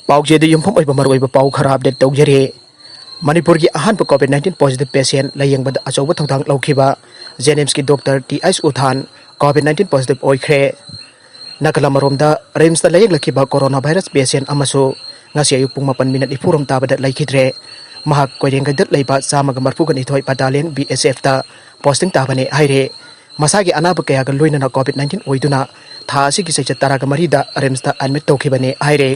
पाउजेद युमफम ओइबा मरुइबा पाउ खरा अपडेट तौजरे मणिपुर की अहानबा कोविड-19 पॉजिटिव पेशेंट लयंगखिबादा अचौबा थौदांग लौखिबा JNIMS की डॉक्टर TH.UTHAN कोविड-19 पॉजिटिव ओइखरे नकला मरोमदा रिम्स दा लयंखिबा कोरोना वायरस पेशेंट अमसो ngasi ayuk pung 8 minute ipurom tabada Leikhidre mahak koirengaidat leiba samaga marfuga nithoi battalion BSF ta posting tabane haire masagi anaba kaya ga loina na Covid-19 oiduna tha asigi secha taraga marida rims ta admit tokhibane haire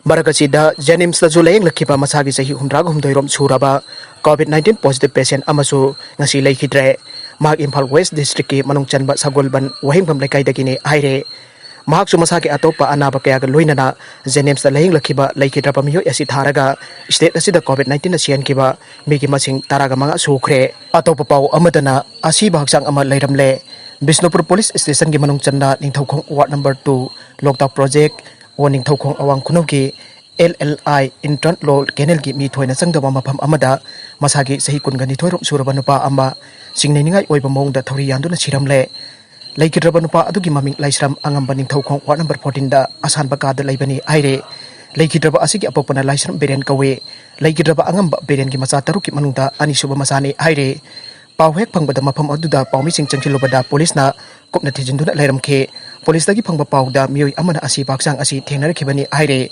Maragasi da JNIMS la julayeng lakhiba masagi sahi humraga humdoirom suraba Covid-19 positive patient amasu ngasi Leikhidre mahak Imphal West District ki Manung chanba sagolban wahingbam lekai dagine haire mahak sumasaki atopa anaba kaya ga loinana JNIMS da Layengkhibada Leikhidaba mioi asi tharaga state asida Covid-19 na sian kiba migi masing taraga mga Youkhre atopa pau amadana Asiba Hakchang ama Layramle Bishnupur Police Station gi Manung channa Ningthoukhong Ward number 2 Lockdown project o Ningthoukhong awang khuno gi LLI intern law kenel gi mi thoina changdaba mafam amada masagi sahi kungani thoirom suraba nupa ama singnai ningai oiba mongda thori yanduna siramle Leikhidaba nupa adugi maming Laisram Angamba Ningthoukhong Ward number 14 da Ahanba kada laibani aire Leikhidaba asigi apopana Laisram beren kawe Leikhidaba Angamba beren gi macha taruki manungda anisuba masani aire pawhek phangbada mafam aduda pawmi sing changchilobada police na kopna thijinduna Leiramkhe police dagi phangba pawda mioi amana Asiba Hakchang asi thengnarekhibani aire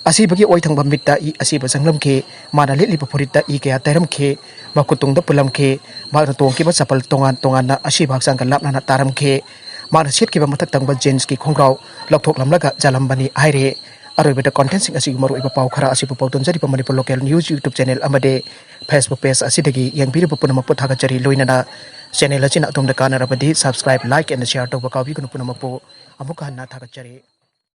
asibagi oithangba mitta I asiba sanglamkhe mana leliba phorita I kaya tairamkhe makutungda pulamkhe mana tongkiba chapal tongan na Asiba Hakchang ka lapna na taramkhe mana setkiba mathak tangba jeans ki khongrau lokthok lamlaga jalambani aire aroibada content sing asigi maruiba paw khara asibu pawton jari pa Manipur Local News YouTube channel amade Facebook page asidagi yangbiriba punama puthaga jari loinana channel achina atomda kanarabadi subscribe like and share tawba kawi kunu punama po amuka na thaga jari